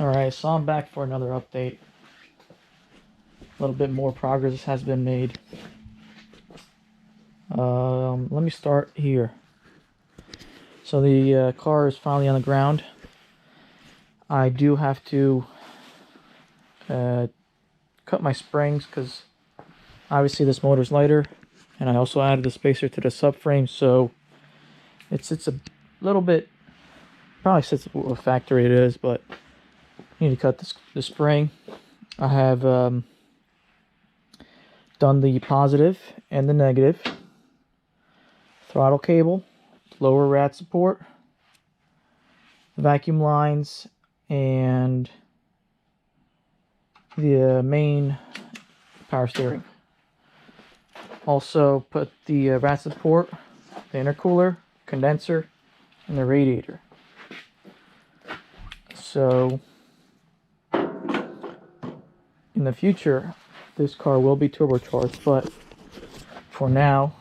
Alright, so I'm back for another update. A little bit more progress has been made. Let me start here. So the car is finally on the ground. I do have to cut my springs because obviously this motor is lighter, and I also added the spacer to the subframe, so it's a little bit, probably sits what factory it is, but I need to cut the spring. I have done the positive and the negative, throttle cable, lower rad support, vacuum lines, and the main power steering. Also put the rad support, the intercooler, condenser, and the radiator. So in the future this car will be turbocharged, but for now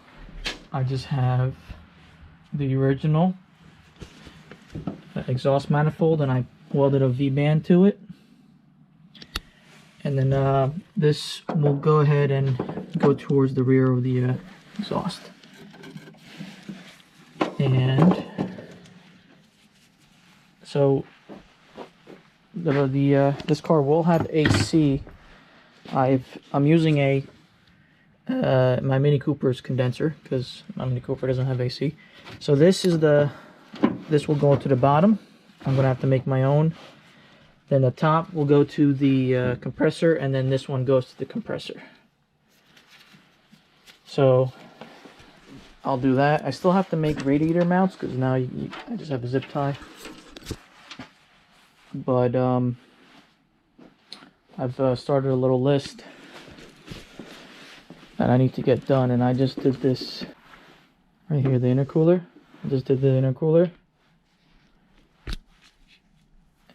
I just have the original exhaust manifold, and I welded a V-band to it, and then this will go ahead and go towards the rear of the exhaust. And so this car will have AC. I'm using my Mini Cooper's condenser because my Mini Cooper doesn't have AC. So this will go to the bottom. I'm gonna have to make my own. Then the top will go to the compressor, and then this one goes to the compressor. So I'll do that. I still have to make radiator mounts because now I just have a zip tie. But I've started a little list that I need to get done, and I just did this right here, the intercooler. I just did the intercooler,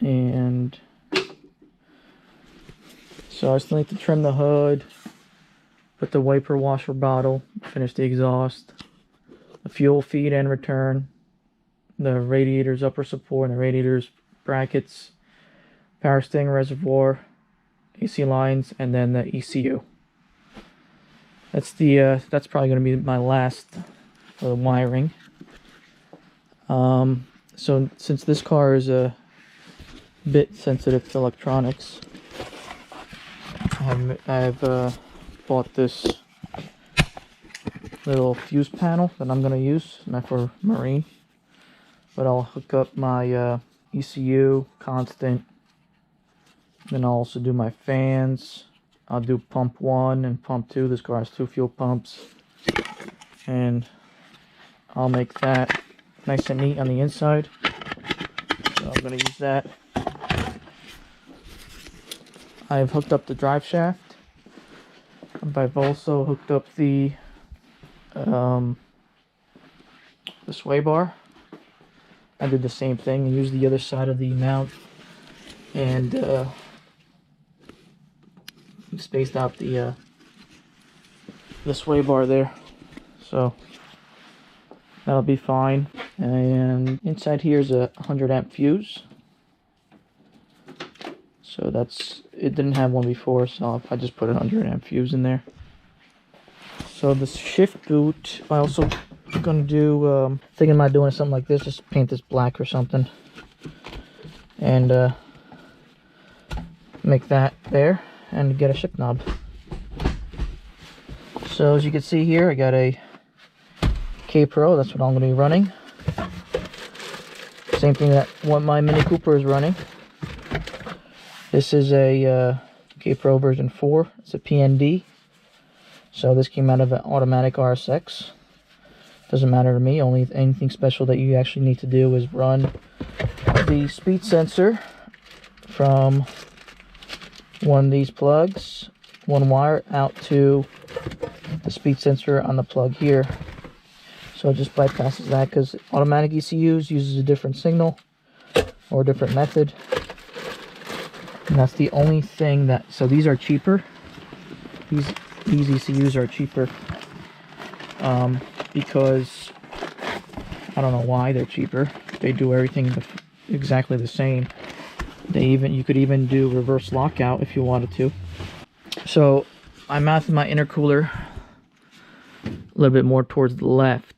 and so I still need to trim the hood, put the wiper washer bottle, finish the exhaust, the fuel feed and return, the radiator's upper support and the radiator's brackets, power steering reservoir, AC lines, and then the ECU. That's probably going to be my last wiring. So since this car is a bit sensitive to electronics, I've bought this little fuse panel that I'm going to use, not for marine, but I'll hook up my ECU constant. Then I'll also do my fans. I'll do pump 1 and pump 2. This car has 2 fuel pumps, and I'll make that nice and neat on the inside. So I'm going to use that. I've hooked up the drive shaft. I've also hooked up the sway bar. I did the same thing and used the other side of the mount, and spaced out the sway bar there, so that'll be fine. And inside here is a 100 amp fuse, so it didn't have one before, so I just put a 100 amp fuse in there. So the shift boot, I also gonna do thinking about doing something like this, just paint this black or something, and make that there and get a shift knob. So as you can see here, I got a K Pro. That's what I'm going to be running. Same thing that what my Mini Cooper is running. This is a K Pro version 4. It's a PND. So this came out of an automatic RSX. Doesn't matter to me. Only anything special that you actually need to do is run the speed sensor from one of these plugs, one wire out to the speed sensor on the plug here. So it just bypasses that because automatic ECUs uses a different signal or a different method, and that's the only thing that. So these are cheaper. These ECUs are cheaper because I don't know why they're cheaper. They do everything exactly the same. You could even do reverse lockout if you wanted to. So I mounted my intercooler a little bit more towards the left.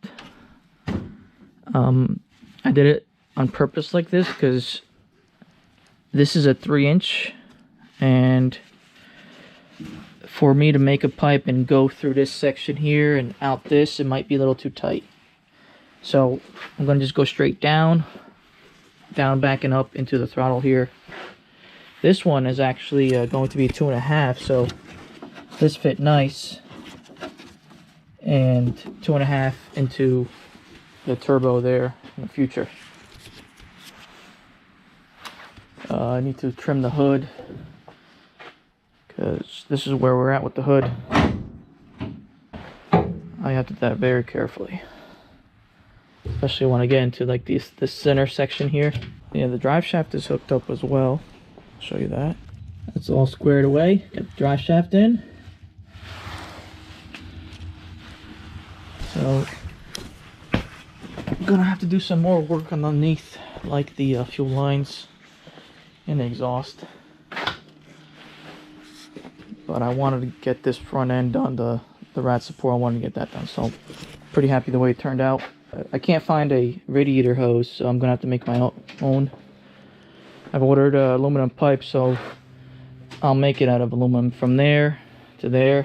I did it on purpose like this because this is a 3-inch, and for me to make a pipe and go through this section here and out this, it might be a little too tight. So I'm going to just go straight down, back and up into the throttle here. This one is actually going to be 2.5, so this fit nice, and 2.5 into the turbo there in the future. I need to trim the hood because this is where we're at with the hood. I have to do that very carefully, especially when I get into like this center section here. Yeah, the drive shaft is hooked up as well. I'll show you that. That's all squared away. Got the drive shaft in. So I'm gonna have to do some more work underneath, like the fuel lines and the exhaust. But I wanted to get this front end done, the rat support. I wanted to get that done, so I'm pretty happy the way it turned out. I can't find a radiator hose, so I'm gonna have to make my own. I've ordered aluminum pipe, so I'll make it out of aluminum from there to there.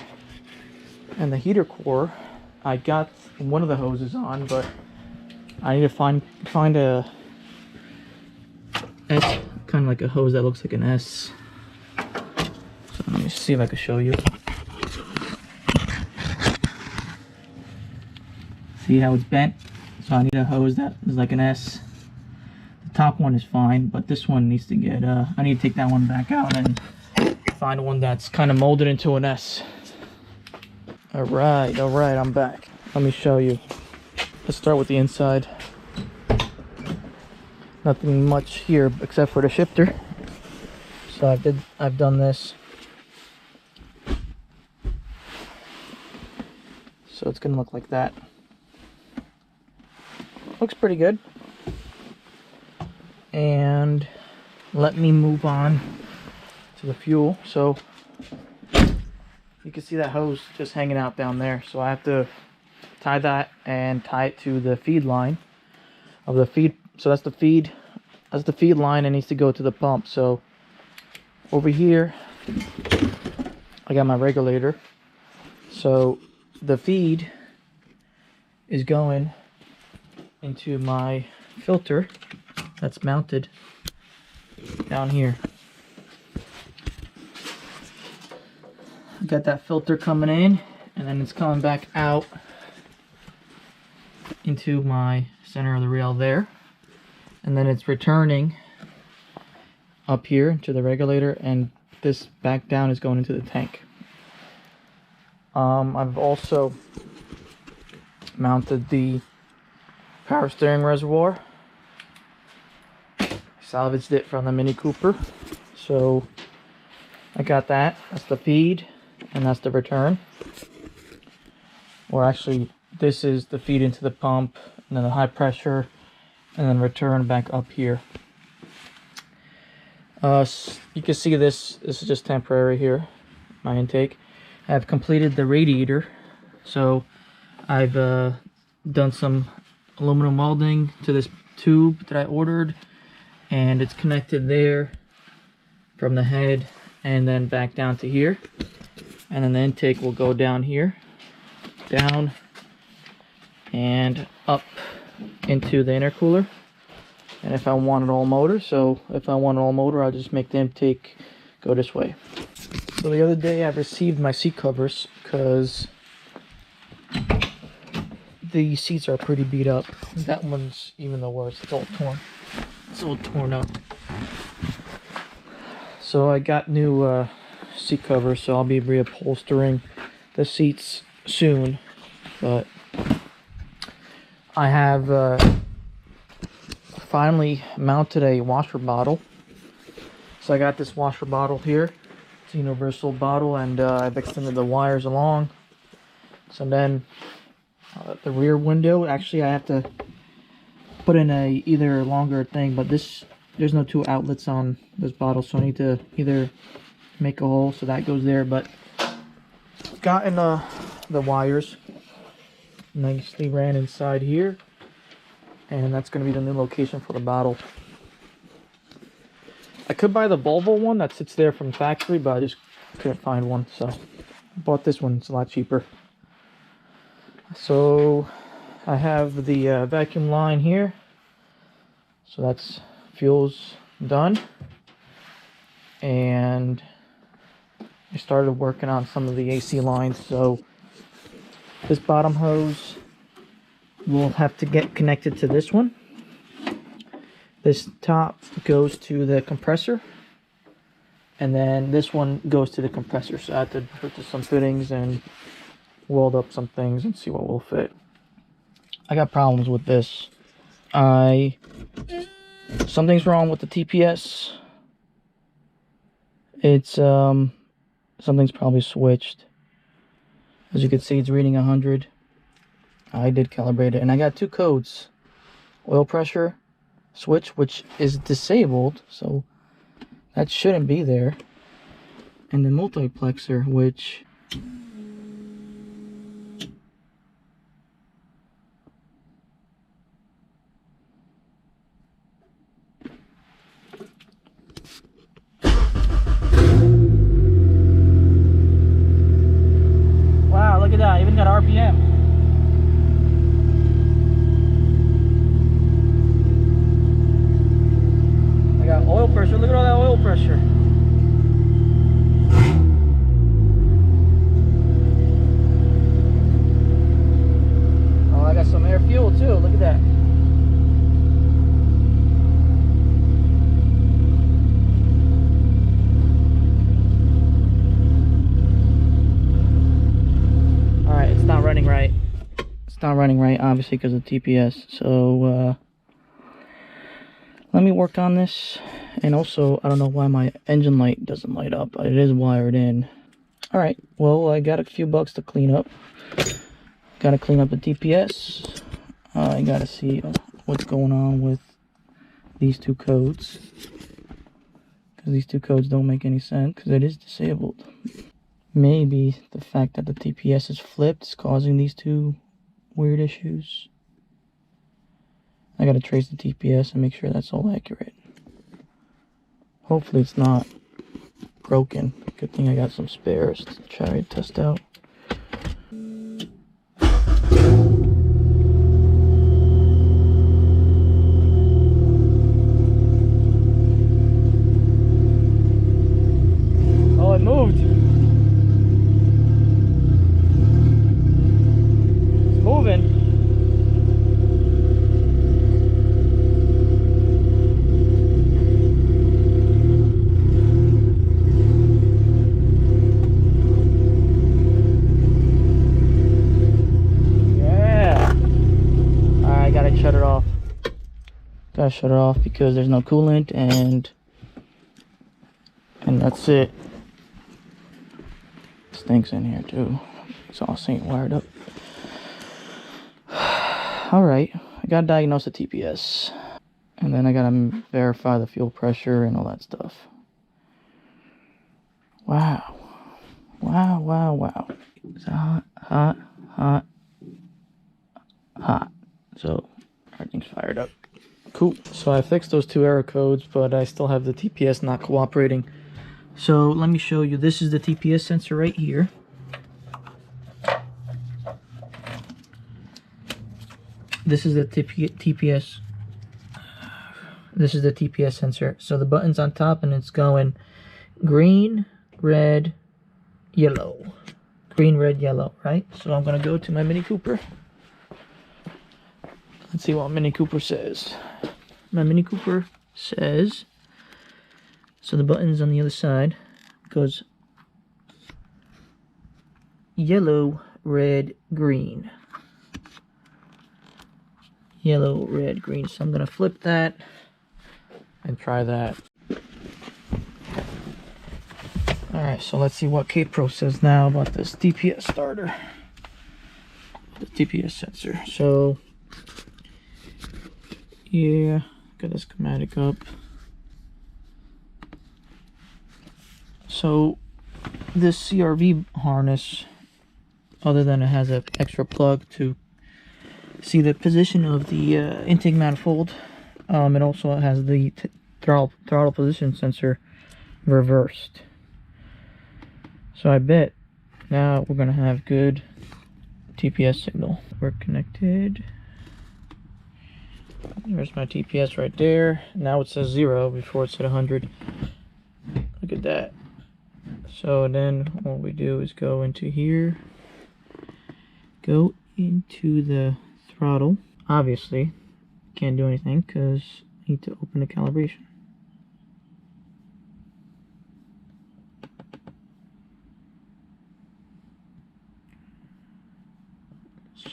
And the heater core, I got one of the hoses on, but I need to find a S, kind of like a hose that looks like an S. So let me see if I can show you. See how it's bent? So I need a hose that is like an S. The top one is fine, but this one needs to get, I need to take that one back out and find one that's kind of molded into an S. Alright, I'm back. Let me show you. Let's start with the inside. Nothing much here except for the shifter. So I've done this. So it's gonna look like that. Looks pretty good. And let me move on to the fuel. So you can see that hose just hanging out down there. So I have to tie that and tie it to the feed line of the feed. So that's the feed line that needs to go to the pump. So over here I got my regulator. So the feed is going into my filter that's mounted down here. I got that filter coming in, and then it's coming back out into my center of the rail there, and then it's returning up here to the regulator, and this back down is going into the tank. I've also mounted the power steering reservoir. Salvaged it from the Mini Cooper, so I got that. That's the feed and that's the return, or actually this is the feed into the pump, and then the high pressure, and then return back up here. You can see this is just temporary here, my intake. I've completed the radiator, so I've done some aluminum welding to this tube that I ordered, and it's connected there from the head and then back down to here, and then the intake will go down here, down and up into the intercooler. And if I want an all motor, I'll just make the intake go this way. So the other day I received my seat covers because the seats are pretty beat up. That one's even the worst. It's all torn. It's all torn up. So I got new seat covers, so I'll be reupholstering the seats soon. But I have finally mounted a washer bottle. So I got this washer bottle here. It's a universal bottle, and I've extended the wires along. So then the rear window, actually I have to put in either longer thing, but this there's no two outlets on this bottle, so I need to either make a hole so that goes there, but gotten the wires nicely ran inside here, and that's going to be the new location for the bottle. I could buy the Volvo one that sits there from factory, but I just couldn't find one, so I bought this one. It's a lot cheaper. So I have the vacuum line here, so that's fuel's done, and I started working on some of the AC lines. So this bottom hose will have to get connected to this one. This top goes to the compressor, and then this one goes to the compressor. So I have to purchase some fittings and weld up some things and see what will fit. I got problems with this. Something's wrong with the TPS. It's something's probably switched. As you can see, it's reading 100. I did calibrate it, and I got two codes: oil pressure switch, which is disabled, so that shouldn't be there, and the multiplexer, which wow, look at that, even got RPM. I got oil pressure, look at all that oil pressure. Oh, I got some air fuel too, look at that. Alright, it's not running right. It's not running right, obviously, because of TPS. So, let me work on this. And also, I don't know why my engine light doesn't light up, but it is wired in. Alright, well, I got a few bugs to clean up. Gotta clean up the TPS. I gotta see what's going on with these two codes, because these two codes don't make any sense, because it is disabled. Maybe the fact that the TPS is flipped is causing these two weird issues. I gotta trace the TPS and make sure that's all accurate. Hopefully it's not broken. Good thing I got some spares to try to test out. Oh, it moved. It's moving. Shut it off. Gotta shut it off because there's no coolant, and that's it. Stinks in here too. Exhaust ain't wired up. Alright, I gotta diagnose the TPS, and then I gotta verify the fuel pressure and all that stuff. Wow. Wow, wow, wow. It's hot, hot, hot, hot. So everything's fired up. Cool. So I fixed those two error codes, but I still have the TPS not cooperating. So let me show you. This is the TPS sensor right here. This is the TPS. This is the TPS sensor. So the button's on top, and it's going green, red, yellow. Green, red, yellow, right? So I'm gonna go to my Mini Cooper. Let's see what Mini Cooper says. My Mini Cooper says, so the button's on the other side, goes yellow, red, green. Yellow, red, green. So I'm gonna flip that and try that. Alright, so let's see what K-Pro says now about this TPS starter. The TPS sensor. So yeah, got the schematic up. So this CRV harness, other than it has an extra plug to see the position of the intake manifold, it also has the throttle position sensor reversed. So I bet now we're gonna have good TPS signal. We're connected. There's my TPS right there. Now it says 0 before it said 100. Look at that. So then what we do is go into here, go into the throttle. Obviously can't do anything because I need to open the calibration.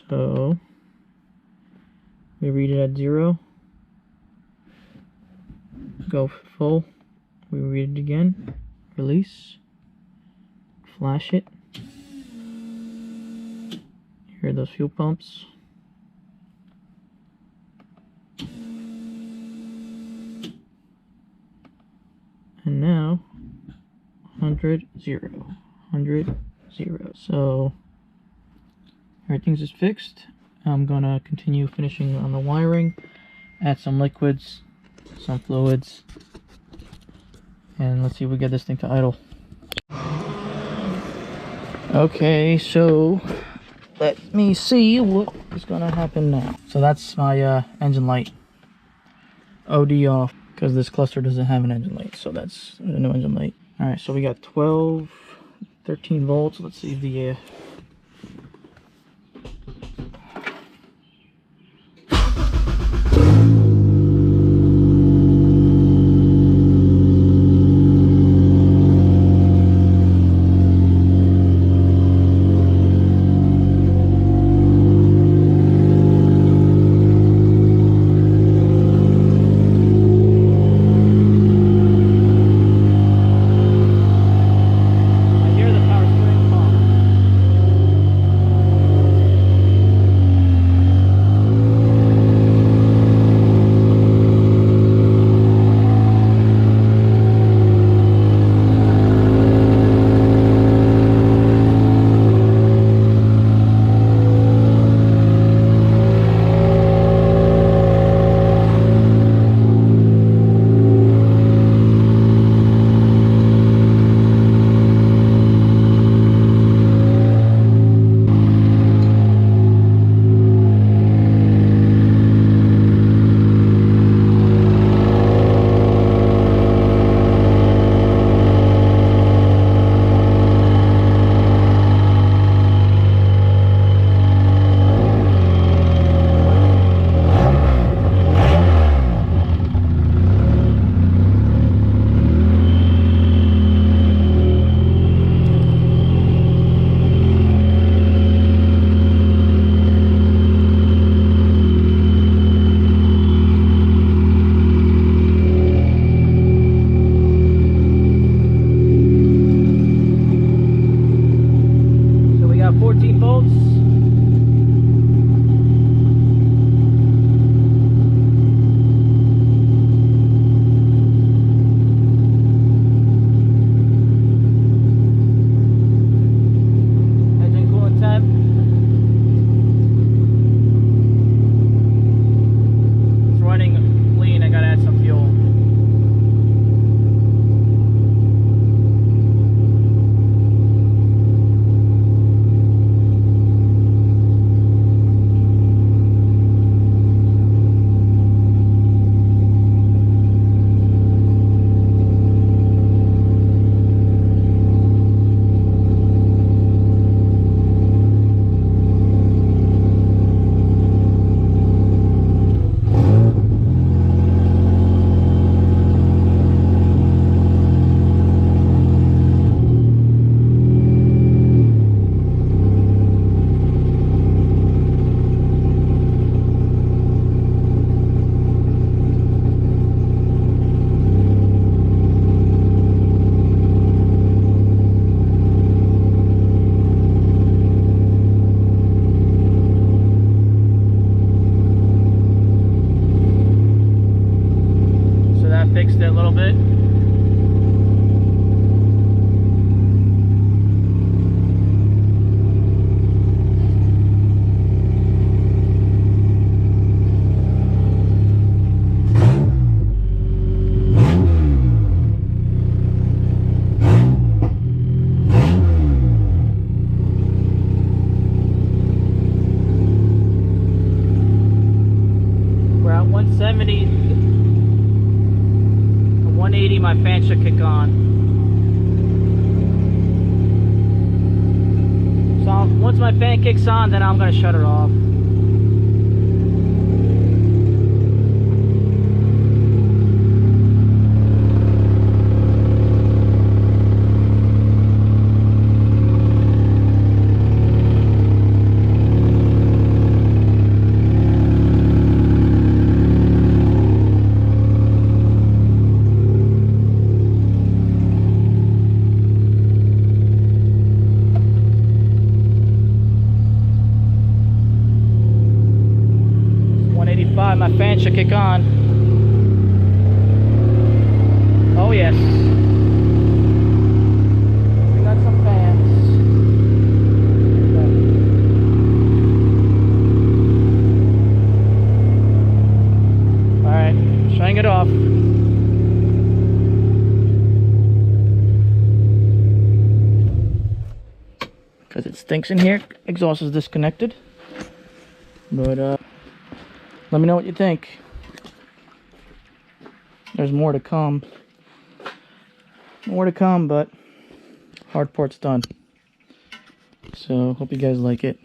So we read it at 0, go full, we read it again, release, flash it, hear those fuel pumps, and now 100, 0, 100, 0. So everything's just fixed. I'm gonna continue finishing on the wiring, add some liquids, some fluids, and let's see if we get this thing to idle. Okay, so let me see what is gonna happen now. So that's my engine light. OD off, because this cluster doesn't have an engine light, so that's a new engine light. Alright, so we got 12, 13 volts. Let's see the fixed it a little bit. 70, 180, my fan should kick on. So once my fan kicks on, then I'm going to shut her off. My fan should kick on. Oh yes. We got some fans. Alright, shutting it off. Because it stinks in here. Exhaust is disconnected. But let me know what you think. There's more to come. More to come, but hard part's done. So, hope you guys like it.